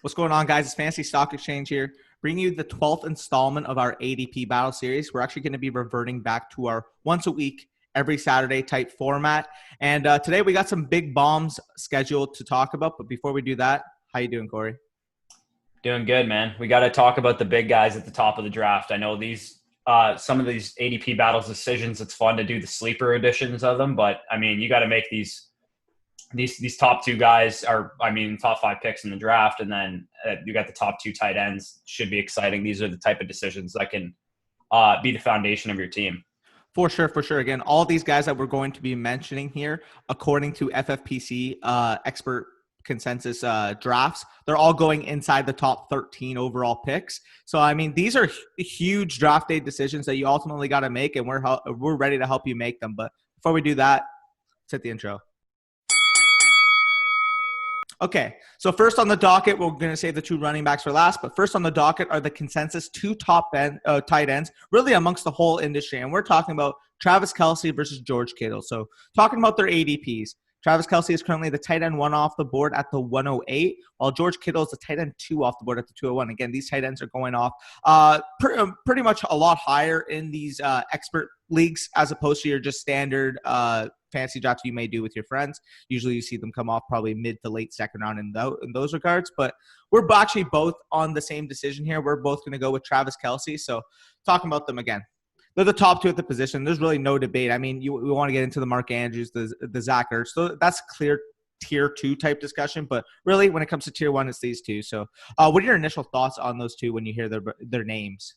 What's going on, guys? It's Fantasy Stock Exchange here, bringing you the 12th installment of our ADP Battle series. We're actually going to be reverting back to our once a week, every Saturday type format. And today we got some big bombs scheduled to talk about. But before we do that, how you doing, Corey? Doing good, man. We got to talk about the big guys at the top of the draft. I know some of these ADP Battles decisions, it's fun to do the sleeper editions of them, but I mean, you got to make these top two guys are, top five picks in the draft. And then you got the top two tight ends. Should be exciting. These are the type of decisions that can be the foundation of your team. For sure. Again, all these guys that we're going to be mentioning here, according to FFPC expert consensus drafts, they're all going inside the top 13 overall picks. So, I mean, these are huge draft day decisions that you ultimately got to make, and we're ready to help you make them. But before we do that, let's hit the intro. Okay, so first on the docket, we're going to save the two running backs for last, but first on the docket are the consensus two tight ends, really amongst the whole industry, and we're talking about Travis Kelce versus George Kittle. So talking about their ADPs, Travis Kelce is currently the tight end 1 off the board at the 108, while George Kittle is the tight end 2 off the board at the 201. Again, these tight ends are going off pretty much a lot higher in these expert leagues as opposed to your just standard fantasy drafts you may do with your friends. Usually you see them come off probably mid to late second round in those regards, but we're actually both on the same decision here. We're both going to go with Travis Kelce. So talking about them again, they're the top two at the position. There's really no debate. I mean, we want to get into the Mark Andrews, the Zach Ertz. So that's clear tier 2 type discussion, but really when it comes to tier 1, it's these two. So what are your initial thoughts on those two when you hear their names?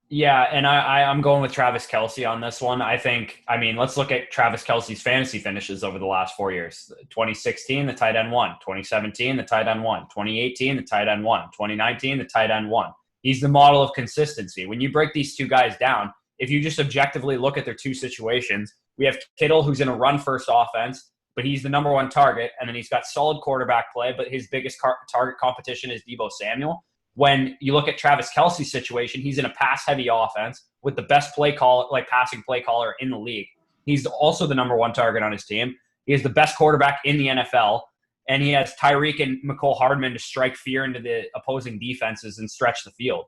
Yeah, and I'm going with Travis Kelce on this one. Let's look at Travis Kelce's fantasy finishes over the last 4 years. 2016, the tight end 1. 2017, the tight end 1. 2018, the tight end 1. 2019, the tight end 1. He's the model of consistency. When you break these two guys down, if you just objectively look at their two situations, we have Kittle, who's in a run-first offense, but he's the number 1 target, and then he's got solid quarterback play, but his biggest target competition is Deebo Samuel. When you look at Travis Kelce's situation, he's in a pass-heavy offense with the best passing play caller in the league. He's also the number 1 target on his team. He is the best quarterback in the NFL, and he has Tyreek and Mecole Hardman to strike fear into the opposing defenses and stretch the field.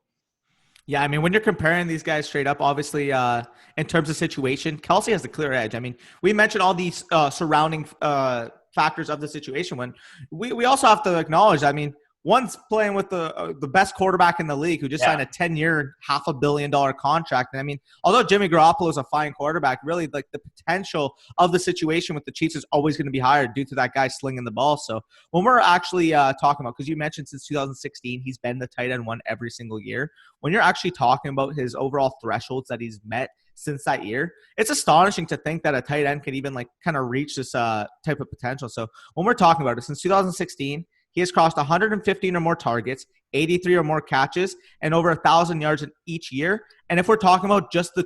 Yeah, I mean, when you're comparing these guys straight up, obviously, in terms of situation, Kelce has the clear edge. I mean, we mentioned all these surrounding factors of the situation. When we also have to acknowledge, I mean, one's playing with the best quarterback in the league who just signed a 10-year, $500 million contract. And I mean, although Jimmy Garoppolo is a fine quarterback, really like the potential of the situation with the Chiefs is always going to be higher due to that guy slinging the ball. So when we're actually talking about, because you mentioned since 2016, he's been the tight end 1 every single year. When you're actually talking about his overall thresholds that he's met since that year, it's astonishing to think that a tight end can even kind of reach this type of potential. So when we're talking about it, since 2016, he has crossed 115 or more targets, 83 or more catches, and over 1,000 yards in each year. And if we're talking about just the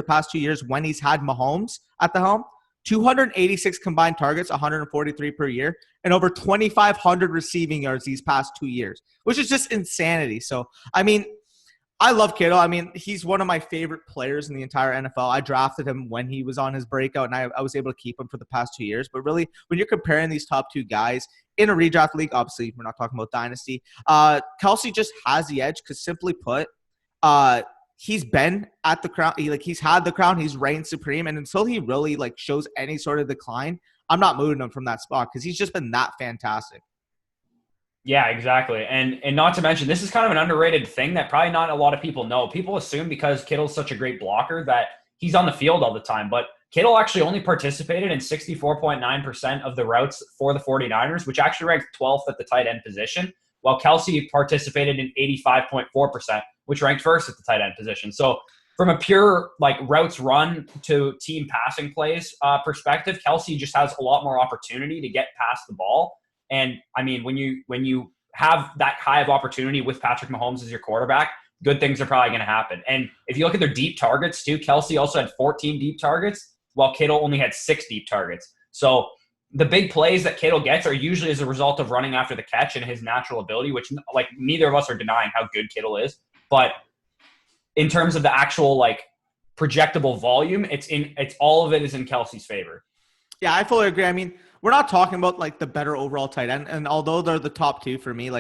past 2 years when he's had Mahomes at the helm, 286 combined targets, 143 per year, and over 2,500 receiving yards these past 2 years, which is just insanity. So, I mean, I love Kittle. I mean, he's one of my favorite players in the entire NFL. I drafted him when he was on his breakout, and I was able to keep him for the past 2 years. But really, when you're comparing these top two guys in a redraft league, obviously we're not talking about Dynasty, Kelce just has the edge because simply put, he's been at the crown. He's had the crown. He's reigned supreme. And until he really shows any sort of decline, I'm not moving him from that spot because he's just been that fantastic. Yeah, exactly. And not to mention, this is kind of an underrated thing that probably not a lot of people know. People assume because Kittle's such a great blocker that he's on the field all the time. But Kittle actually only participated in 64.9% of the routes for the 49ers, which actually ranked 12th at the tight end position, while Kelce participated in 85.4%, which ranked first at the tight end position. So from a pure routes run to team passing plays perspective, Kelce just has a lot more opportunity to get past the ball. And I mean, when you have that high of opportunity with Patrick Mahomes as your quarterback, good things are probably going to happen. And if you look at their deep targets too, Kelce also had 14 deep targets, while Kittle only had 6 deep targets. So the big plays that Kittle gets are usually as a result of running after the catch and his natural ability, which neither of us are denying how good Kittle is. But in terms of the actual projectable volume, it's all of it is in Kelce's favor. Yeah, I fully agree. I mean, we're not talking about the better overall tight end, and although they're the top two for me,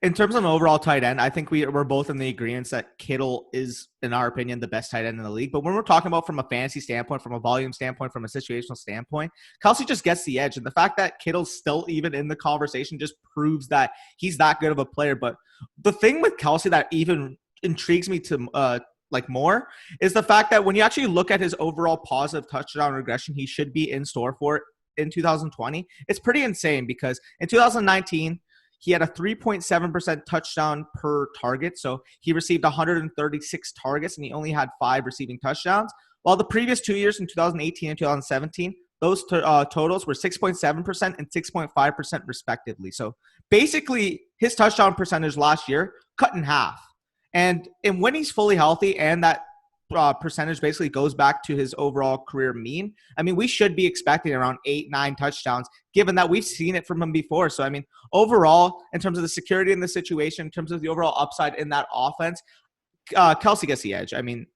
In terms of an overall tight end, I think we're both in the agreement that Kittle is, in our opinion, the best tight end in the league. But when we're talking about from a fantasy standpoint, from a volume standpoint, from a situational standpoint, Kelce just gets the edge. And the fact that Kittle's still even in the conversation just proves that he's that good of a player. But the thing with Kelce that even intrigues me to like more is the fact that when you actually look at his overall positive touchdown regression, he should be in store for in 2020. It's pretty insane because in 2019, he had a 3.7% touchdown per target. So he received 136 targets and he only had 5 receiving touchdowns. While the previous 2 years in 2018 and 2017, those totals were 6.7% and 6.5% respectively. So basically his touchdown percentage last year cut in half. And when he's fully healthy and that percentage basically goes back to his overall career mean, I mean, we should be expecting around 8-9 touchdowns, given that we've seen it from him before. So, I mean, overall, in terms of the security in the situation, in terms of the overall upside in that offense, Kelce gets the edge. I mean,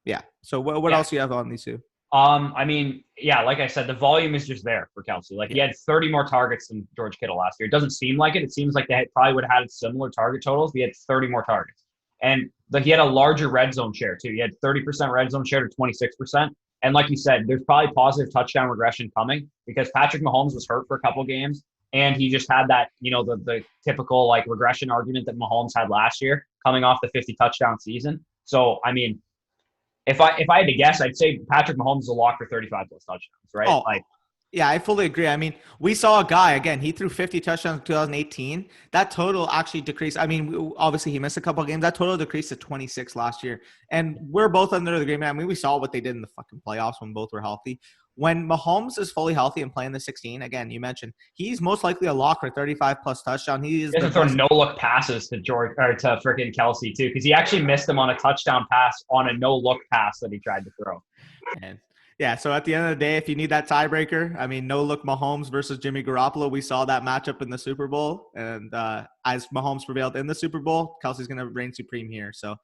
yeah. So what else do you have on these two? I mean, yeah, like I said, the volume is just there for Kelce. Like he had 30 more targets than George Kittle last year. It doesn't seem like it. It seems like they probably would have had similar target totals. He had 30 more targets. And he had a larger red zone share too. He had 30% red zone share to 26%. And like you said, there's probably positive touchdown regression coming because Patrick Mahomes was hurt for a couple games. And he just had that, the typical like regression argument that Mahomes had last year coming off the 50 touchdown season. So, I mean, if I had to guess, I'd say Patrick Mahomes is a lock for 35 plus touchdowns, right? Oh, yeah, I fully agree. I mean, we saw a guy, again, he threw 50 touchdowns in 2018. That total actually decreased. I mean, obviously he missed a couple of games. That total decreased to 26 last year. And we're both under the agreement. I mean, we saw what they did in the fucking playoffs when both were healthy. When Mahomes is fully healthy and playing the 16, again, you mentioned, he's most likely a lock for 35 plus touchdown. He doesn't throw no-look passes to George or to freaking Kelce too, because he actually missed him on a touchdown pass on a no-look pass that he tried to throw. And yeah, so at the end of the day, if you need that tiebreaker, I mean, no look Mahomes versus Jimmy Garoppolo. We saw that matchup in the Super Bowl. And as Mahomes prevailed in the Super Bowl, Kelce's going to reign supreme here. So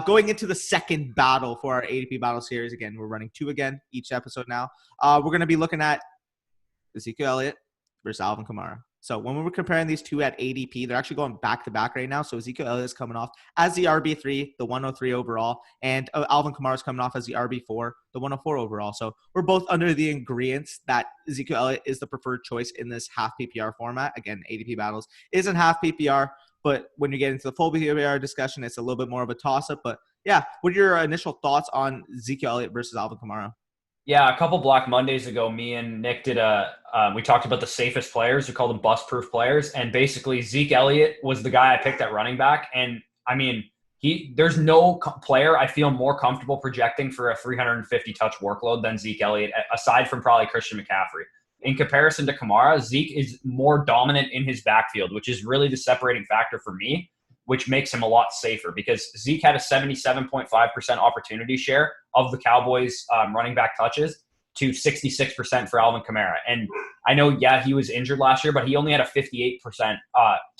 going into the second battle for our ADP Battle series, again, we're running 2 again each episode now. We're going to be looking at Ezekiel Elliott versus Alvin Kamara. So when we were comparing these two at ADP, they're actually going back-to-back right now. So Ezekiel Elliott is coming off as the RB3, the 103 overall, and Alvin Kamara is coming off as the RB4, the 104 overall. So we're both under the ingredients that Ezekiel Elliott is the preferred choice in this half PPR format. Again, ADP Battles isn't half PPR, but when you get into the full PPR discussion, it's a little bit more of a toss-up. But yeah, what are your initial thoughts on Ezekiel Elliott versus Alvin Kamara? Yeah, a couple Black Mondays ago, me and Nick did we talked about the safest players. We call them bust-proof players. And basically, Zeke Elliott was the guy I picked at running back. And, I mean, there's no player I feel more comfortable projecting for a 350-touch workload than Zeke Elliott, aside from probably Christian McCaffrey. In comparison to Kamara, Zeke is more dominant in his backfield, which is really the separating factor for me, which makes him a lot safer because Zeke had a 77.5% opportunity share of the Cowboys running back touches to 66% for Alvin Kamara. And I know, yeah, he was injured last year, but he only had a 58%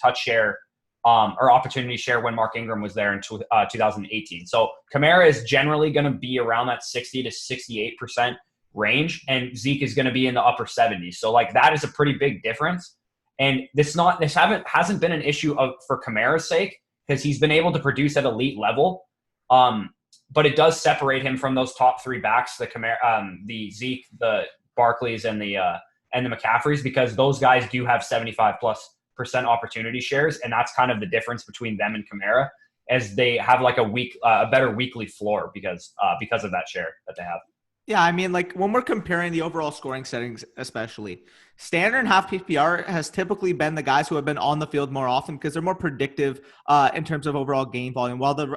touch share or opportunity share when Mark Ingram was there in 2018. So Kamara is generally going to be around that 60 to 68% range, and Zeke is going to be in the upper 70s. So like that is a pretty big difference. And this hasn't been an issue for Kamara's sake because he's been able to produce at elite level. But it does separate him from those top 3 backs, the Zeke, the Barkleys, and the McCaffreys, because those guys do have 75+% opportunity shares, and that's kind of the difference between them and Kamara, as they have like a better weekly floor because of that share that they have. Yeah, I mean, like when we're comparing the overall scoring settings, especially standard and half PPR has typically been the guys who have been on the field more often because they're more predictive in terms of overall game volume. While the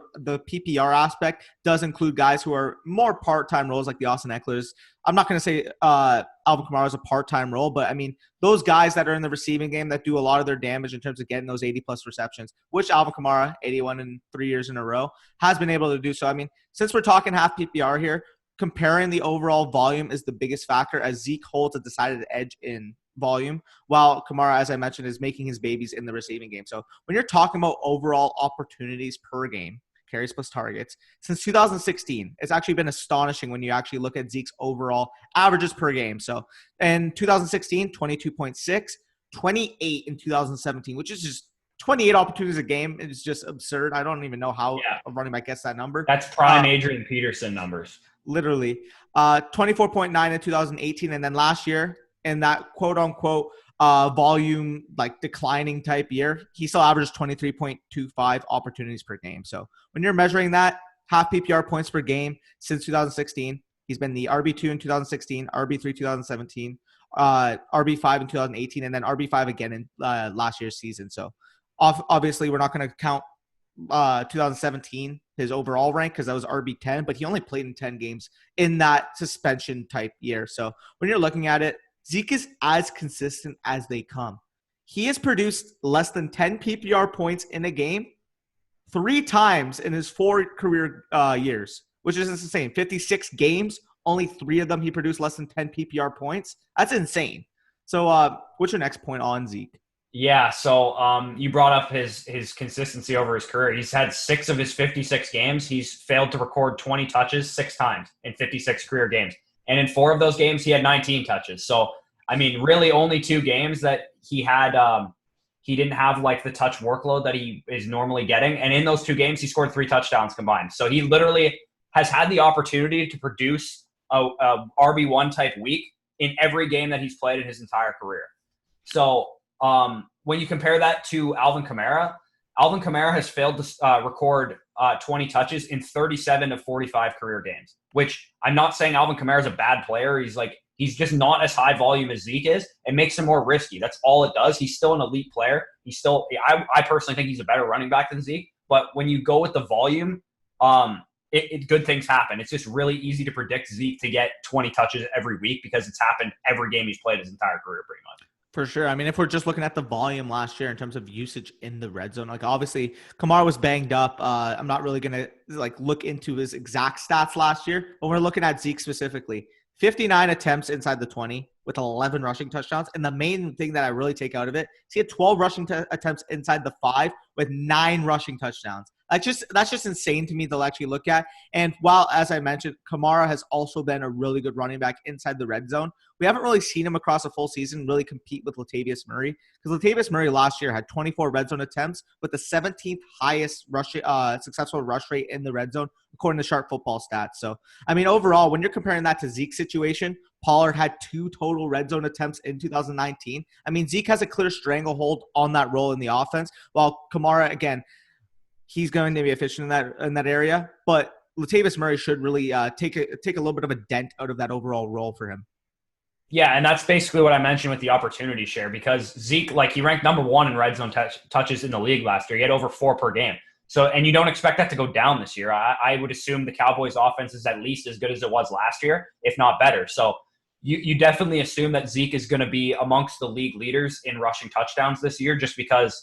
PPR aspect does include guys who are more part-time roles like the Austin Eckler's. I'm not going to say Alvin Kamara is a part-time role, but I mean, those guys that are in the receiving game that do a lot of their damage in terms of getting those 80-plus receptions, which Alvin Kamara, 81 in 3 years in a row, has been able to do so. I mean, since we're talking half PPR here, comparing the overall volume is the biggest factor as Zeke holds a decided edge in volume, while Kamara, as I mentioned, is making his babies in the receiving game. So when you're talking about overall opportunities per game, carries plus targets, since 2016, it's actually been astonishing when you actually look at Zeke's overall averages per game. So in 2016, 22.6, 28 in 2017, which is just 28 opportunities a game is just absurd. I don't even know how Yeah, a running back gets that number. that's prime Adrian Peterson numbers. Literally. 24.9 in 2018. And then last year, in that quote unquote volume, like declining type year, he still averaged 23.25 opportunities per game. So when you're measuring that, half PPR points per game since 2016, he's been the RB2 in 2016, RB3 2017, RB5 in 2018, and then RB5 again in last year's season. So obviously, we're not going to count 2017 his overall rank because that was RB10, but he only played in 10 games in that suspension type year. So when you're looking at it, Zeke is as consistent as they come. He has produced less than 10 PPR points in a game 3 times in his 4 career years, which is insane. 56 games, only 3 of them he produced less than 10 PPR points. That's insane. So what's your next point on Zeke? Yeah, so you brought up his consistency over his career. He's had 6 of his 56 games. He's failed to record 20 touches 6 times in 56 career games. And in 4 of those games, he had 19 touches. So, I mean, really only 2 games that he had he didn't have like the touch workload that he is normally getting. And in those 2 games, he scored 3 touchdowns combined. So he literally has had the opportunity to produce a RB1 type week in every game that he's played in his entire career. So when you compare that to Alvin Kamara has failed to record 20 touches in 37 of 45 career games, which I'm not saying Alvin Kamara is a bad player. He's just not as high volume as Zeke is. It makes him more risky. That's all it does. He's still an elite player. I personally think he's a better running back than Zeke. But when you go with the volume, good things happen. It's just really easy to predict Zeke to get 20 touches every week because it's happened every game he's played his entire career pretty much. For sure. I mean, if we're just looking at the volume last year in terms of usage in the red zone, like obviously Kamara was banged up. I'm not really going to like look into his exact stats last year, but we're looking at Zeke specifically. 59 attempts inside the 20 with 11 rushing touchdowns. And the main thing that I really take out of it is he had 12 rushing attempts inside the 5 with 9 rushing touchdowns. That's just insane to me to actually look at. And while, as I mentioned, Kamara has also been a really good running back inside the red zone, we haven't really seen him across a full season really compete with Latavius Murray, because Latavius Murray last year had 24 red zone attempts with the 17th highest successful rush rate in the red zone, according to Sharp Football Stats. So, I mean, overall, when you're comparing that to Zeke's situation, Pollard had 2 total red zone attempts in 2019. I mean, Zeke has a clear stranglehold on that role in the offense, while Kamara, again, he's going to be efficient in that area, but Latavius Murray should really take a little bit of a dent out of that overall role for him. Yeah, and that's basically what I mentioned with the opportunity share, because Zeke, like, he ranked number 1 in red zone touches in the league last year. He had over 4 per game. So, and you don't expect that to go down this year. I would assume the Cowboys' offense is at least as good as it was last year, if not better. So you definitely assume that Zeke is going to be amongst the league leaders in rushing touchdowns this year, just because,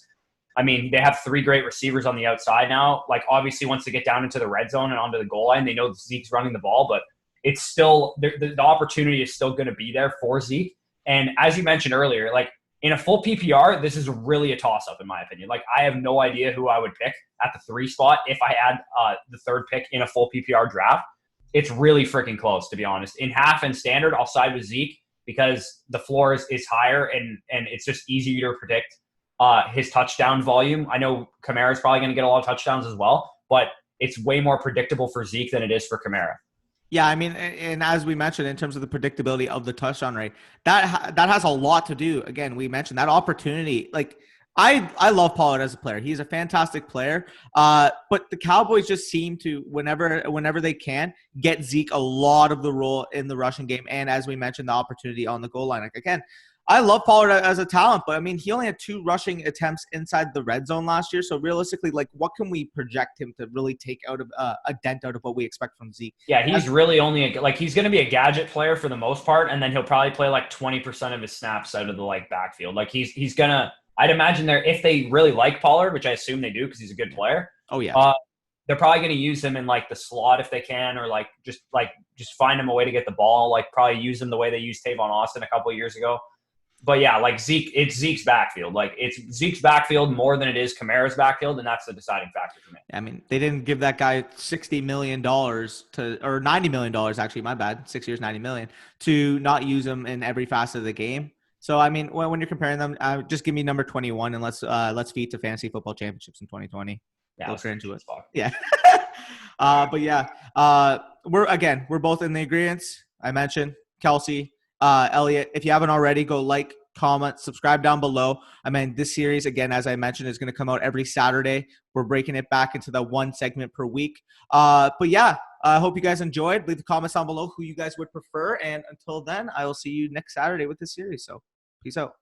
I mean, they have 3 great receivers on the outside now. Like, obviously, once they get down into the red zone and onto the goal line, they know Zeke's running the ball, but it's still the opportunity is still going to be there for Zeke. And as you mentioned earlier, like, in a full PPR, this is really a toss-up, in my opinion. Like, I have no idea who I would pick at the 3 spot if I had the 3rd pick in a full PPR draft. It's really freaking close, to be honest. In half and standard, I'll side with Zeke because the floor is higher and it's just easier to predict his touchdown volume. I know Kamara's probably going to get a lot of touchdowns as well, but it's way more predictable for Zeke than it is for Kamara. Yeah, I mean, and as we mentioned, in terms of the predictability of the touchdown rate, that has a lot to do. Again, we mentioned that opportunity. Like, I love Pollard as a player. He's a fantastic player. But the Cowboys just seem to, whenever they can, get Zeke a lot of the role in the rushing game. And as we mentioned, the opportunity on the goal line. Like, again, I love Pollard as a talent, but I mean, he only had 2 rushing attempts inside the red zone last year. So realistically, like, what can we project him to really take out of a dent out of what we expect from Zeke? Yeah, he's really only he's going to be a gadget player for the most part, and then he'll probably play like 20% of his snaps out of the like backfield. Like, he's gonna. I'd imagine if they really like Pollard, which I assume they do because he's a good player. Oh yeah. They're probably going to use him in like the slot if they can, or just find him a way to get the ball. Like, probably use him the way they used Tavon Austin a couple of years ago. But yeah, like Zeke, it's Zeke's backfield. Like, it's Zeke's backfield more than it is Kamara's backfield, and that's the deciding factor for me. I mean, they didn't give that guy $60 million or $90 million, actually, my bad, 6 years, $90 million, to not use him in every facet of the game. So I mean, when you're comparing them, just give me number 21 and let's feed to fantasy football championships in 2020. Yeah, Look into it. fuck. Yeah. But yeah, we're both in the agreements. I mentioned Kelce, Elliot. If you haven't already, go like, comment, subscribe down below. I mean, this series, again, as I mentioned, is going to come out every Saturday. We're breaking it back into the one segment per week. But yeah, I hope you guys enjoyed. Leave the comments down below who you guys would prefer. And until then, I will see you next Saturday with this series. So peace out.